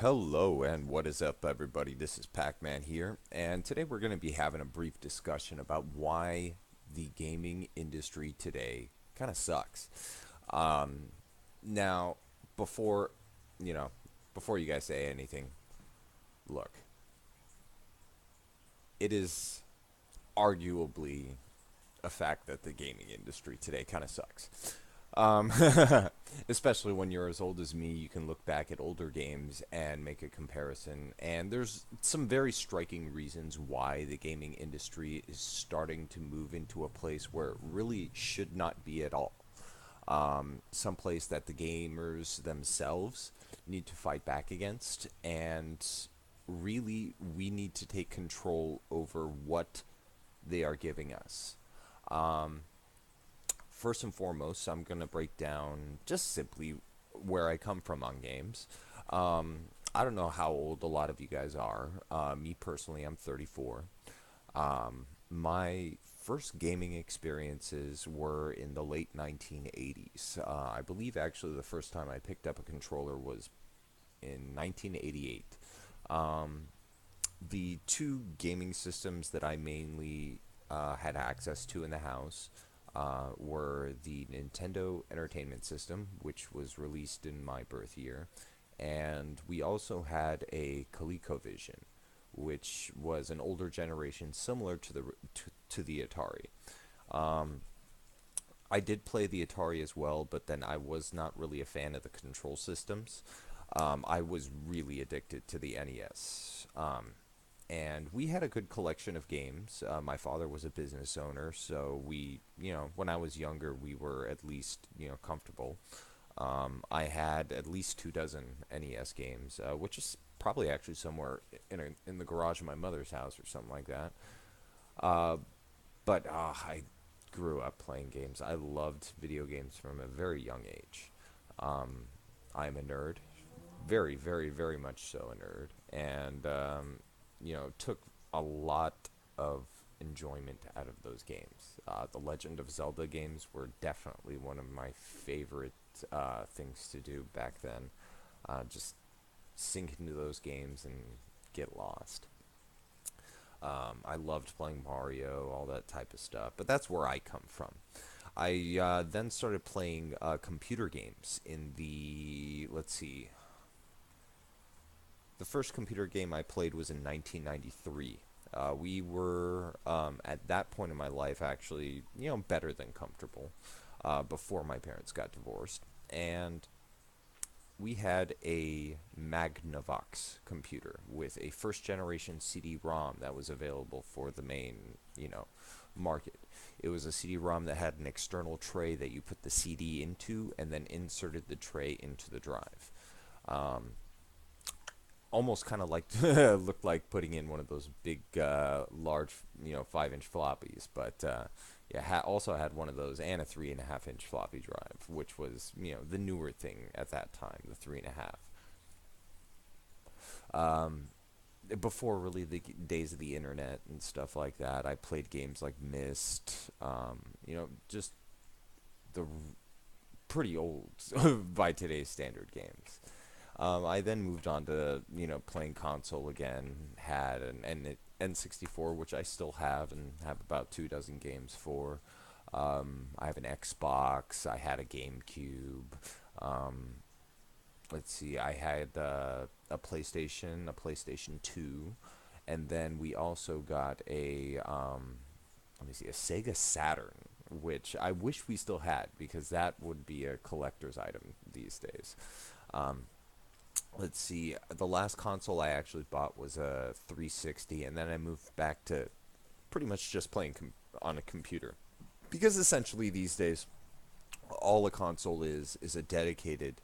Hello and what is up, everybody? This is Pac-Man here, and today we're going to be having a brief discussion about why the gaming industry today kind of sucks. Um, now, before you know, before you guys say anything, look, it is arguably a fact that the gaming industry today kind of sucks. Um, Especially when you're as old as me, you can look back at older games and make a comparison. And there's some very striking reasons why the gaming industry is starting to move into a place where it really should not be at all. Some place that the gamers themselves need to fight back against. And really, we need to take control over what they are giving us. Um, First and foremost, I'm going to break down just simply where I come from on games. I don't know how old a lot of you guys are. Me personally, I'm 34. My first gaming experiences were in the late 1980s. I believe actually the first time I picked up a controller was in 1988. Um, the two gaming systems that I mainly had access to in the house were the Nintendo Entertainment System, which was released in my birth year, and we also had a ColecoVision, which was an older generation similar to the Atari. Um, I did play the Atari as well, but then I was not really a fan of the control systems. I was really addicted to the NES. And we had a good collection of games. My father was a business owner, so when I was younger, we were at least, comfortable. I had at least 2 dozen NES games, which is probably actually somewhere in the garage of my mother's house or something like that. Uh, but I grew up playing games. I loved video games from a very young age. Um, I'm a nerd, very, very, very much so a nerd, and took a lot of enjoyment out of those games. The Legend of Zelda games were definitely one of my favorite things to do back then. Just sink into those games and get lost. I loved playing Mario, all that type of stuff, but that's where I come from. I then started playing computer games in let's see, the first computer game I played was in 1993. We were at that point in my life actually, better than comfortable before my parents got divorced, and we had a Magnavox computer with a first generation CD-ROM that was available for the main, market. It was a CD-ROM that had an external tray that you put the CD into and then inserted the tray into the drive. Um, Almost kind of like looked like putting in one of those big, large, 5-inch floppies. But yeah, also had one of those and a 3.5-inch floppy drive, which was the newer thing at that time, the 3.5. Um, Before really the days of the internet and stuff like that, I played games like Myst. Just the pretty old by today's standard games. I then moved on to playing console again. Had an N64, which I still have and have about 2 dozen games for. I have an Xbox. I had a GameCube. Um, let's see. I had a PlayStation 2, and then we also got a let me see, a Sega Saturn, which I wish we still had because that would be a collector's item these days. Um, let's see, the last console I actually bought was a 360, and then I moved back to pretty much just playing on a computer. Because essentially these days, all a console is a dedicated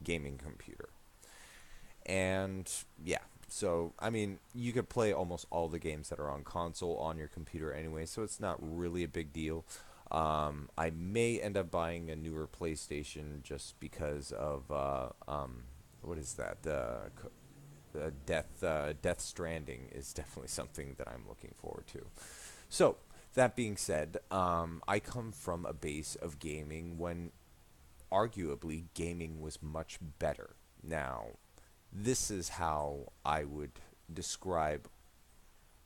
gaming computer. And yeah, so I mean, you could play almost all the games that are on console on your computer anyway, so it's not really a big deal. I may end up buying a newer PlayStation just because of what is that? Death Stranding is definitely something that I'm looking forward to. So that being said, I come from a base of gaming when arguably gaming was much better. Now, This is how I would describe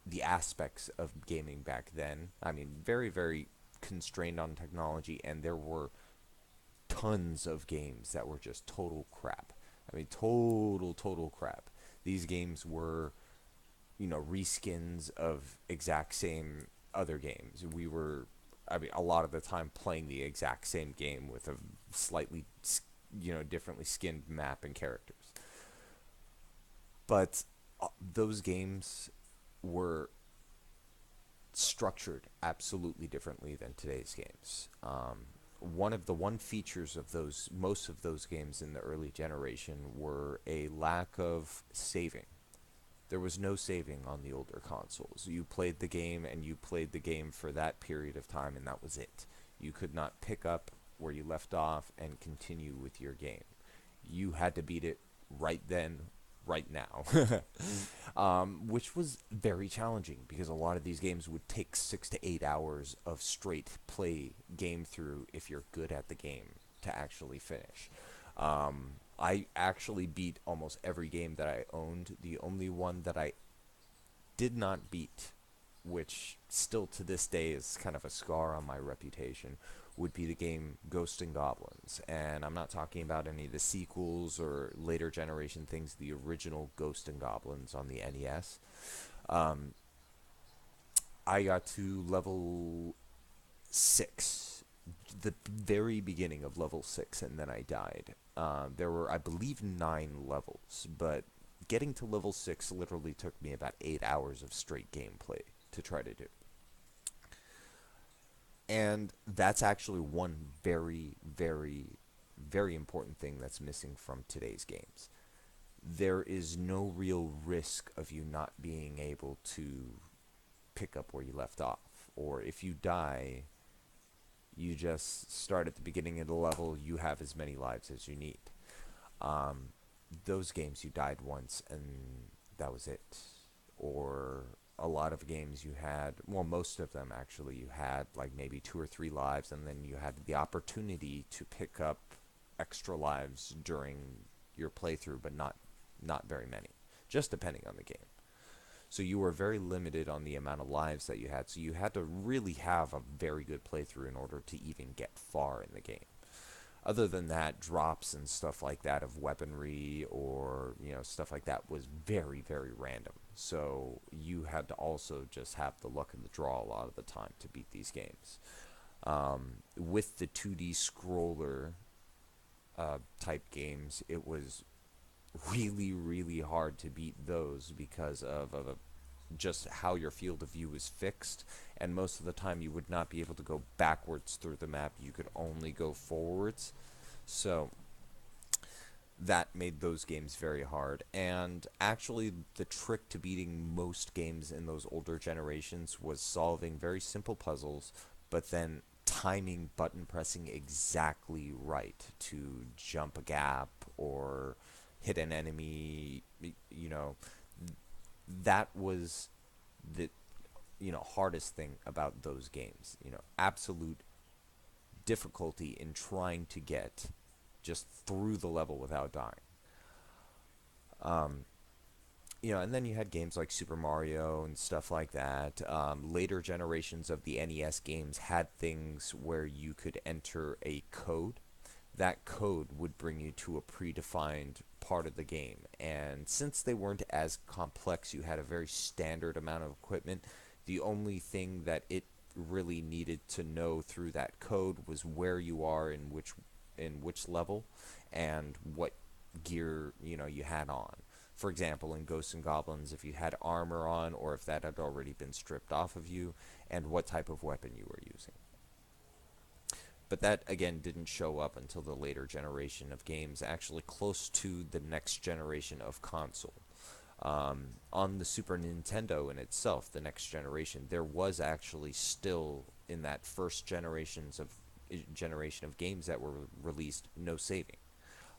the aspects of gaming back then. I mean, very, very constrained on technology, and there were tons of games that were just total crap. I mean, total crap. These games were, reskins of exact same other games. We were, I mean, a lot of the time playing the exact same game with a slightly, differently skinned map and characters. But those games were structured absolutely differently than today's games. One features of those most of those games in the early generation were a lack of saving. There was no saving on the older consoles. You played the game and you played the game for that period of time, and that was it. You could not pick up where you left off and continue with your game. You had to beat it right then, right now. Which was very challenging because a lot of these games would take 6 to 8 hours of straight play game through if you're good at the game to actually finish. I actually beat almost every game that I owned. The only one that I did not beat, which still to this day is kind of a scar on my reputation, would be the game Ghost and Goblins. And I'm not talking about any of the sequels or later generation things, the original Ghost and Goblins on the NES. Um, I got to level 6, the very beginning of level 6, and then I died. There were, I believe, 9 levels, but getting to level 6 literally took me about 8 hours of straight gameplay to try to do. And that's actually one very, very, very important thing that's missing from today's games. There is no real risk of you not being able to pick up where you left off. Or if you die, you just start at the beginning of the level, you have as many lives as you need. Um, those games you died once and that was it. Or a lot of games you had, well, most of them actually, you had like maybe 2 or 3 lives, and then you had the opportunity to pick up extra lives during your playthrough, but not very many, just depending on the game. So you were very limited on the amount of lives that you had. So you had to really have a very good playthrough in order to even get far in the game. Other than that, drops and stuff like that of weaponry or stuff like that was very, very random. So you had to also just have the luck of the draw a lot of the time to beat these games. With the 2D scroller type games, it was really, really hard to beat those because of just how your field of view is fixed, and most of the time you would not be able to go backwards through the map. You could only go forwards. So that made those games very hard. And actually, the trick to beating most games in those older generations was solving very simple puzzles, but then timing button pressing exactly right to jump a gap or hit an enemy. That was the hardest thing about those games. Absolute difficulty in trying to get just through the level without dying. Um, and then you had games like Super Mario and stuff like that. Later generations of the NES games had things where you could enter a code. That code would bring you to a predefined part of the game. And since they weren't as complex, you had a very standard amount of equipment. The only thing that it really needed to know through that code was where you are in which level and what gear you had on. For example, in Ghosts and Goblins, if you had armor on or if that had already been stripped off of you, and what type of weapon you were using. But that, again, didn't show up until the later generation of games, actually close to the next generation of console. On the Super Nintendo in itself, the next generation, there was actually still in that first generation of games that were released, no saving.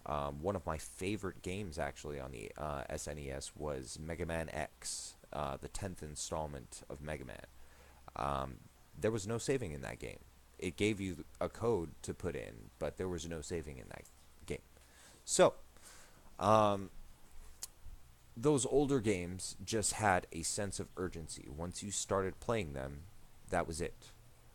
One of my favorite games actually on the SNES was Mega Man X, the 10th installment of Mega Man. Um, there was no saving in that game. It gave you a code to put in, but there was no saving in that game. So, um, those older games just had a sense of urgency. Once you started playing them, that was it.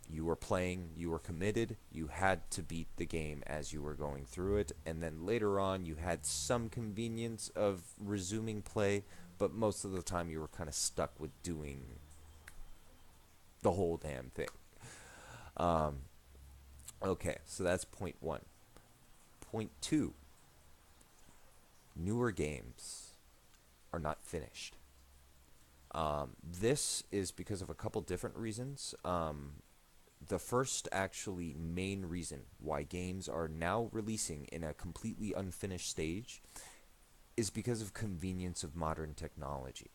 You were playing, you were committed, you had to beat the game as you were going through it, and then later on you had some convenience of resuming play, but most of the time you were kind of stuck with doing the whole damn thing. Um, okay, so that's point one. Point two, newer games are not finished. This is because of a couple different reasons. The first, actually, main reason why games are now releasing in a completely unfinished stage is because of convenience of modern technology.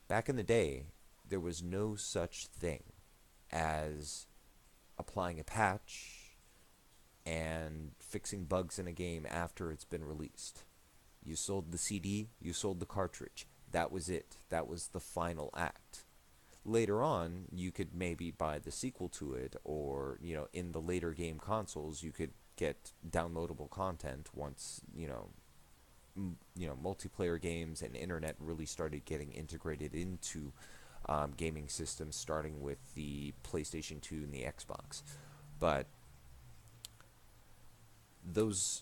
Back in the day, there was no such thing as applying a patch and fixing bugs in a game after it's been released. You sold the CD, you sold the cartridge. That was it. That was the final act. Later on, you could maybe buy the sequel to it, or, in the later game consoles, you could get downloadable content once, multiplayer games and internet really started getting integrated into gaming systems, starting with the PlayStation 2 and the Xbox. But those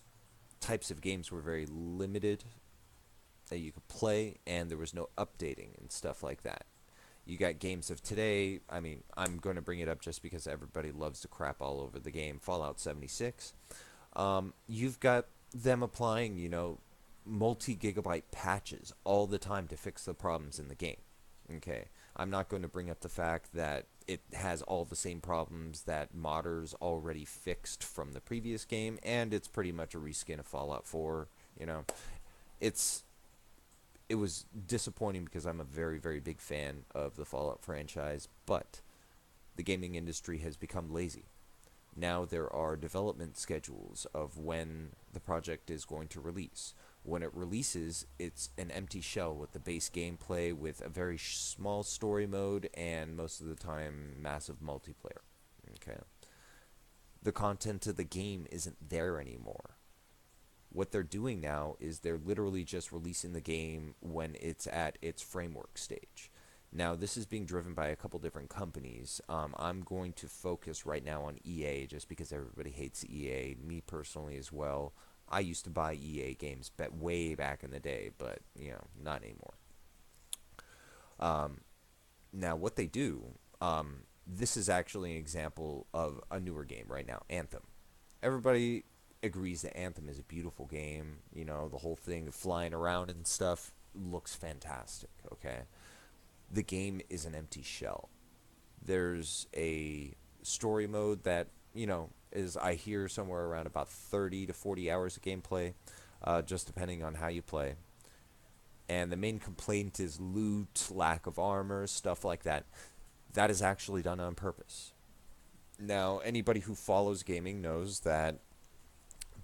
types of games were very limited that you could play, and there was no updating and stuff like that. You got games of today. I mean, I'm going to bring it up just because everybody loves to crap all over the game. Fallout 76. You've got them applying, multi-gigabyte patches all the time to fix the problems in the game. Okay, I'm not going to bring up the fact that it has all the same problems that modders already fixed from the previous game, and it's pretty much a reskin of Fallout 4. You know, it's it was disappointing because I'm a very, very big fan of the Fallout franchise, but the gaming industry has become lazy. Now there are development schedules of when the project is going to release. When it releases, it's an empty shell with the base gameplay, with a very small story mode, and most of the time, massive multiplayer. Okay. The content of the game isn't there anymore. What they're doing now is they're literally just releasing the game when it's at its framework stage. Now, this is being driven by a couple different companies. I'm going to focus right now on EA just because everybody hates EA, me personally as well. I used to buy EA games way back in the day, but, not anymore. Um, Now, what they do, this is actually an example of a newer game right now, Anthem. Everybody agrees that Anthem is a beautiful game. The whole thing of flying around and stuff looks fantastic, okay? The game is an empty shell. There's a story mode that, is, I hear, somewhere around about 30 to 40 hours of gameplay, just depending on how you play. And the main complaint is loot, lack of armor, stuff like that. That is actually done on purpose. Now, anybody who follows gaming knows that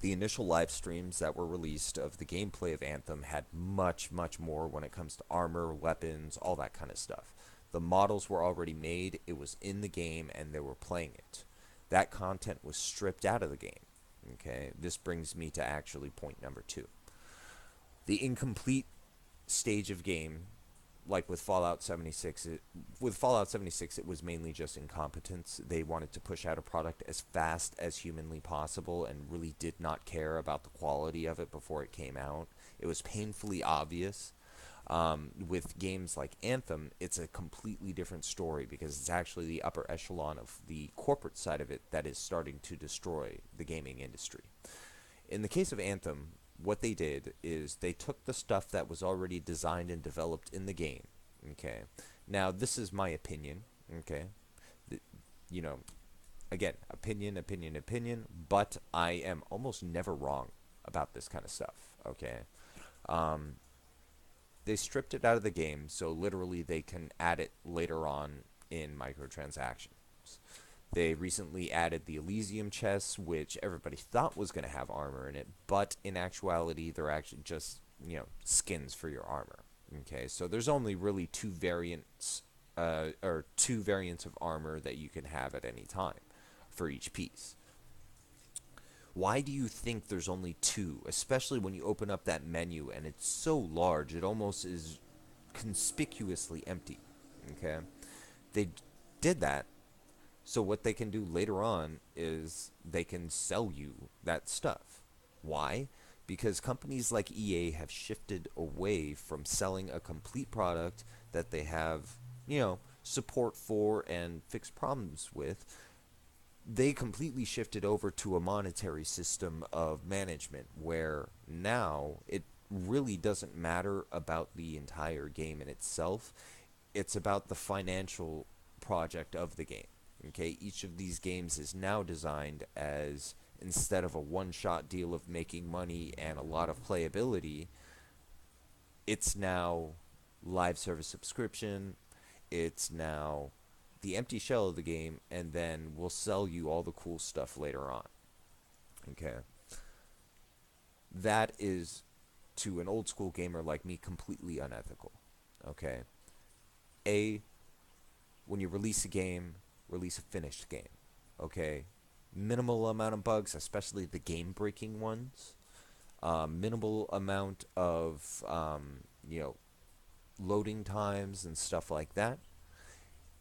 the initial live streams that were released of the gameplay of Anthem had much, much more when it comes to armor, weapons, all that kind of stuff. The models were already made, it was in the game, and they were playing it. That content was stripped out of the game. Okay, this brings me to actually point number two. The incomplete stage of game, like with Fallout 76, it was mainly just incompetence. They wanted to push out a product as fast as humanly possible and really did not care about the quality of it before it came out. It was painfully obvious. With games like Anthem, it's a completely different story because it's actually the upper echelon of the corporate side of it that is starting to destroy the gaming industry. In the case of Anthem, what they did is they took the stuff that was already designed and developed in the game. Okay. Now, this is my opinion. Okay. The, you know, Again, opinion, but I am almost never wrong about this kind of stuff. Okay. Um, they stripped it out of the game, so literally they can add it later on in microtransactions. They recently added the Elysium chests, which everybody thought was going to have armor in it, but in actuality, they're actually just, skins for your armor. Okay, so there's only really two variants of armor that you can have at any time for each piece. Why do you think there's only two, especially when you open up that menu and it's so large, it almost is conspicuously empty? Okay? They did that so what they can do later on is they can sell you that stuff. Why? Because companies like EA have shifted away from selling a complete product that they have, support for and fixed problems with. They completely shifted over to a monetary system of management where now it really doesn't matter about the entire game in itself. It's about the financial project of the game. Okay, each of these games is now designed as, instead of a one-shot deal of making money and a lot of playability, it's now live service subscription. It's now the empty shell of the game, and then we'll sell you all the cool stuff later on. Okay, that is, to an old school gamer like me, completely unethical. Okay, a when you release a game, release a finished game. Okay, minimal amount of bugs, especially the game breaking ones. Minimal amount of loading times and stuff like that,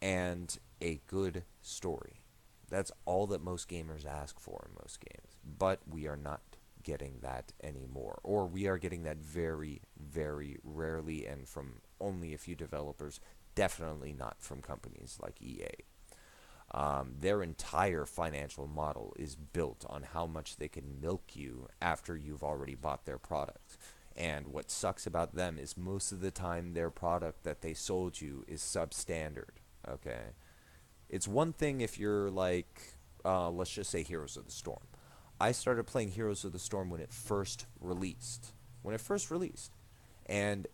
and a good story. That's all that most gamers ask for in most games. But we are not getting that anymore. Or we are getting that very, very rarely and from only a few developers, definitely not from companies like EA. Their entire financial model is built on how much they can milk you after you've already bought their product. And what sucks about them is most of the time their product that they sold you is substandard. Okay, it's one thing if you're like, let's just say Heroes of the Storm. I started playing Heroes of the Storm when it first released. When it first released, and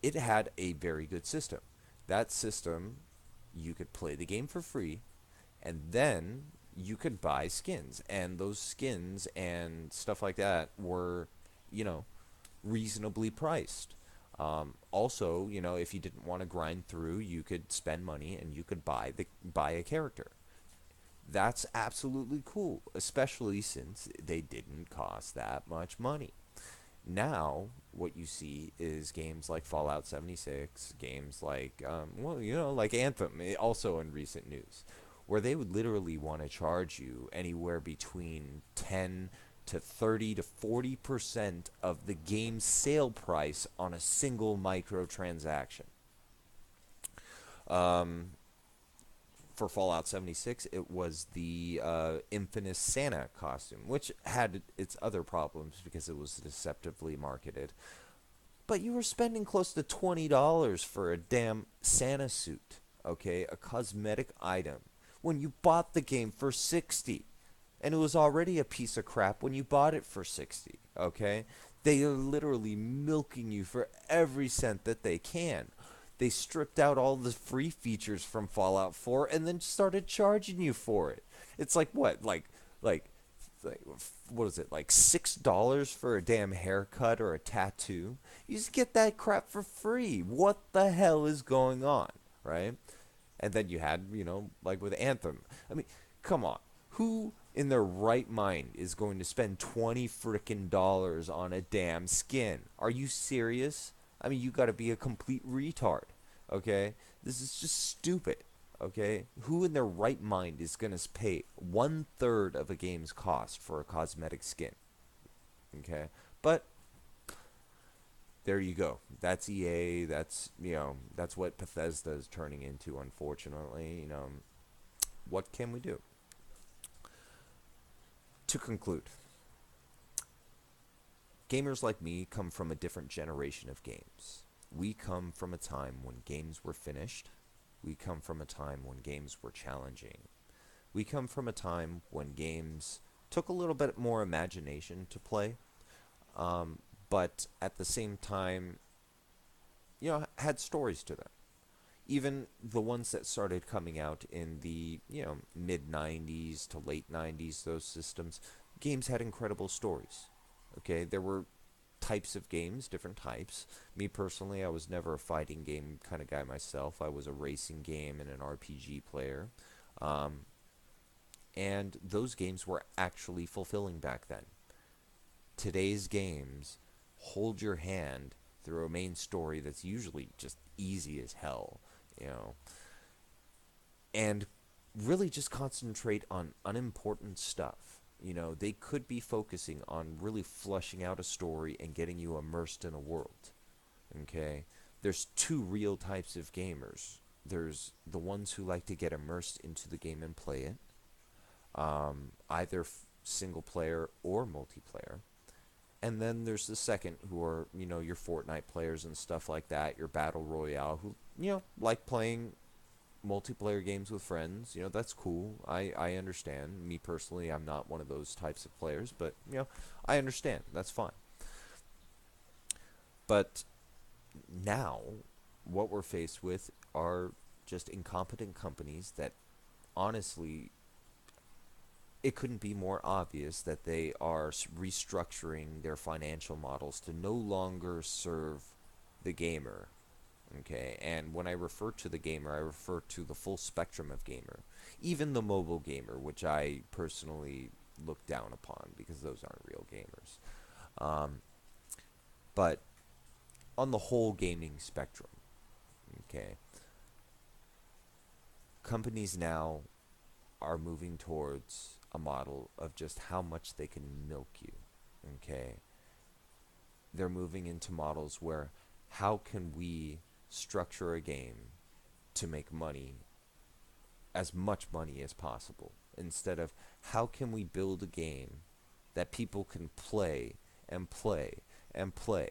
it had a very good system. That system, you could play the game for free, and then you could buy skins, and those skins and stuff like that were, you know, reasonably priced. Also, if you didn't want to grind through, you could spend money and you could buy a character. That's absolutely cool, especially since they didn't cost that much money. Now, what you see is games like Fallout 76, games like, like Anthem, also in recent news, where they would literally want to charge you anywhere between 10 to 30 to 40% of the game's sale price on a single microtransaction. Um, for Fallout 76, it was the infamous Santa costume, which had its other problems because it was deceptively marketed. But you were spending close to $20 for a damn Santa suit, okay? A cosmetic item, when you bought the game for 60. And it was already a piece of crap when you bought it for 60, okay? They are literally milking you for every cent that they can. They stripped out all the free features from Fallout 4 and then started charging you for it. It's like what? Like what is it? Like $6 for a damn haircut or a tattoo? You just get that crap for free. What the hell is going on, right? And then you had, like with Anthem. I mean, come on. Who in their right mind is going to spend 20 frickin' dollars on a damn skin? Are you serious? I mean, you got to be a complete retard, okay? This is just stupid, okay? Who in their right mind is going to pay 1/3 of a game's cost for a cosmetic skin, okay? But there you go. That's EA. That's what Bethesda is turning into, unfortunately. What can we do? To conclude, gamers like me come from a different generation of games. We come from a time when games were finished. We come from a time when games were challenging. We come from a time when games took a little bit more imagination to play, but at the same time, had stories to them. Even the ones that started coming out in the mid 90s to late 90s, those systems, games had incredible stories. Okay, there were types of games, different types. Me personally, I was never a fighting game kind of guy myself. I was a racing game and an RPG player. And those games were actually fulfilling back then. today's games hold your hand through a main story that's usually just easy as hell, you know, and really just concentrate on unimportant stuff. You know, they could be focusing on really fleshing out a story and getting you immersed in a world. Okay? There's two real types of gamers. There's the ones who like to get immersed into the game and play it, either single player or multiplayer. And then there's the second, who are, you know, your Fortnite players and stuff like that, your Battle Royale, who, you know, like playing multiplayer games with friends. You know, that's cool. I understand. Me personally, I'm not one of those types of players, but, you know, I understand. That's fine. But now, what we're faced with are just incompetent companies that honestly, it couldn't be more obvious that they are restructuring their financial models to no longer serve the gamer. Okay, and when I refer to the gamer, I refer to the full spectrum of gamer, even the mobile gamer, which I personally look down upon because those aren't real gamers. Um, but on the whole gaming spectrum, okay, companies now are moving towards a model of just how much they can milk you. Okay, they're moving into models where how can we structure a game to make money, as much money as possible, instead of how can we build a game that people can play and play and play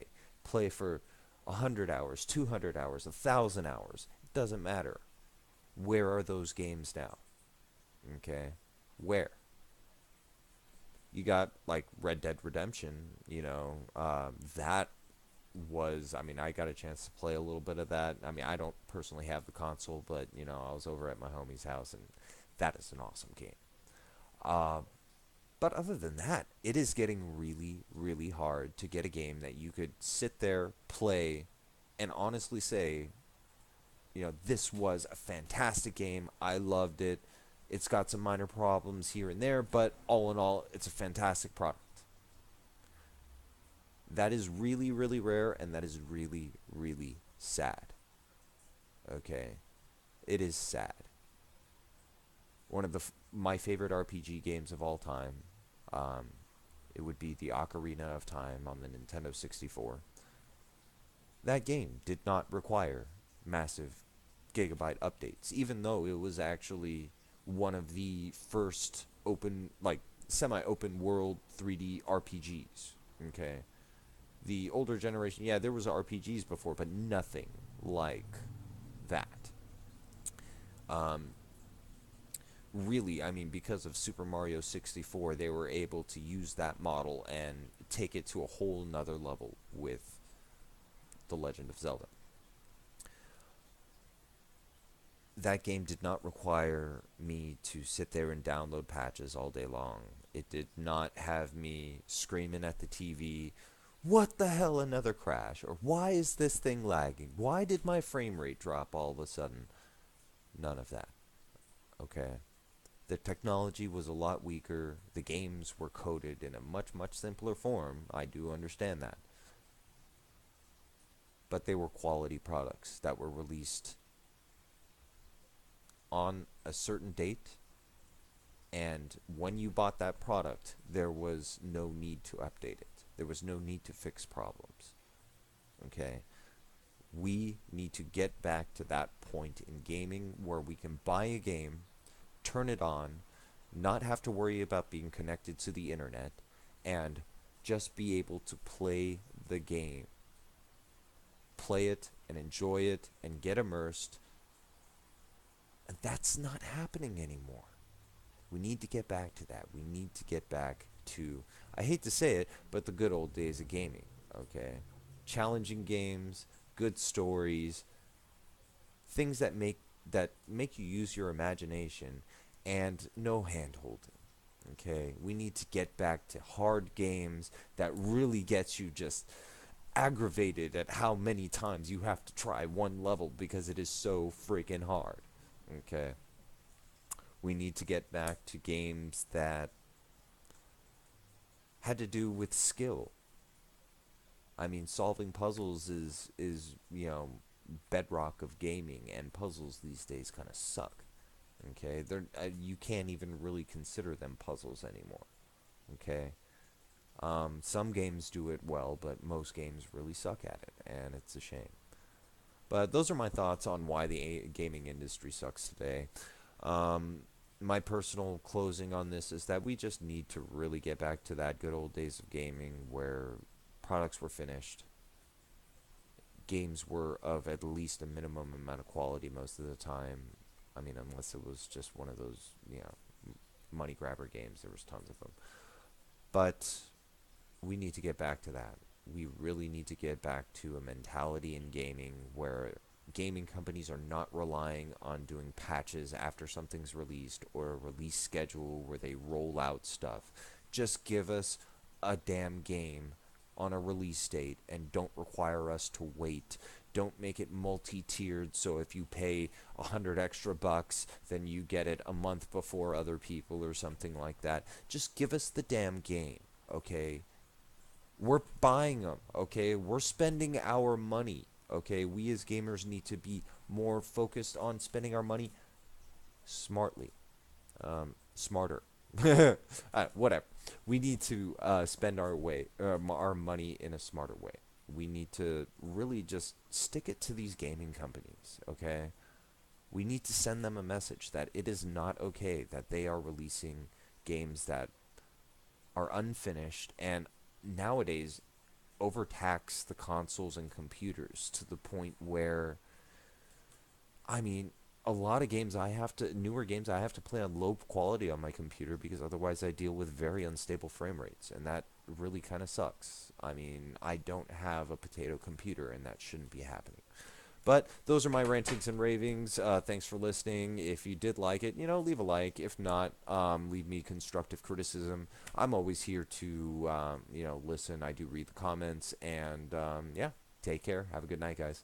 for 100 hours, 200 hours, 1,000 hours. It doesn't matter. Where are those games now? Okay, where? You got like Red Dead Redemption, you know, that was, I mean, I got a chance to play a little bit of that. I mean, I don't personally have the console, but, you know, I was over at my homie's house, and that is an awesome game. Uh, but other than that, it is getting really, really hard to get a game that you could sit there, play, and honestly say, you know, this was a fantastic game. I loved it. It's got some minor problems here and there, but all in all, it's a fantastic product. That is really, really rare, and that is really, really sad. Okay? It is sad. One of my favorite RPG games of all time, um, it would be the Ocarina of Time on the Nintendo 64. That game did not require massive gigabyte updates, even though it was actually one of the first open, like, semi-open world 3D RPGs. Okay? The older generation, yeah, there was RPGs before, but nothing like that. Um, Really, I mean, because of Super Mario 64, they were able to use that model and take it to a whole nother level with The Legend of Zelda. That game did not require me to sit there and download patches all day long. It did not have me screaming at the TV, what the hell, another crash? Or why is this thing lagging? Why did my frame rate drop all of a sudden? None of that. Okay? The technology was a lot weaker. The games were coded in a much, much simpler form. I do understand that. But they were quality products that were released on a certain date, and when you bought that product, there was no need to update it. There was no need to fix problems. Okay? We need to get back to that point in gaming where we can buy a game, turn it on, not have to worry about being connected to the internet, and just be able to play the game. Play it and enjoy it and get immersed. And that's not happening anymore. We need to get back to that. We need to get back to, I hate to say it, but the good old days of gaming. Okay? Challenging games, good stories, things that make you use your imagination, and no hand holding. Okay, we need to get back to hard games that really gets you just aggravated at how many times you have to try one level because it is so freaking hard. Okay, we need to get back to games that had to do with skill. I mean, solving puzzles is bedrock of gaming, and puzzles these days kind of suck. Okay, they're you can't even really consider them puzzles anymore. Okay, some games do it well, but most games really suck at it, and it's a shame. But those are my thoughts on why the gaming industry sucks today. Um, my personal closing on this is that we just need to really get back to that good old days of gaming where products were finished, games were of at least a minimum amount of quality most of the time. I mean, unless it was just one of those, money grabber games, there was tons of them. But we need to get back to that. We really need to get back to a mentality in gaming where gaming companies are not relying on doing patches after something's released or a release schedule where they roll out stuff. Just give us a damn game on a release date and don't require us to wait. Don't make it multi-tiered so if you pay 100 extra bucks, then you get it a month before other people or something like that. Just give us the damn game, okay? We're buying them, okay? We're spending our money, okay? We as gamers need to be more focused on spending our money smartly, smarter. Whatever. We need to spend our money in a smarter way. We need to really just stick it to these gaming companies, okay? We need to send them a message that it is not okay that they are releasing games that are unfinished and nowadays overtax the consoles and computers to the point where, I mean, a lot of games newer games I have to play on low quality on my computer because otherwise I deal with very unstable frame rates, and that really kind of sucks. I mean, I don't have a potato computer, and that shouldn't be happening. But those are my rantings and ravings. Thanks for listening. If you did like it, leave a like. If not, leave me constructive criticism. I'm always here to, listen. I do read the comments. And, yeah, take care. Have a good night, guys.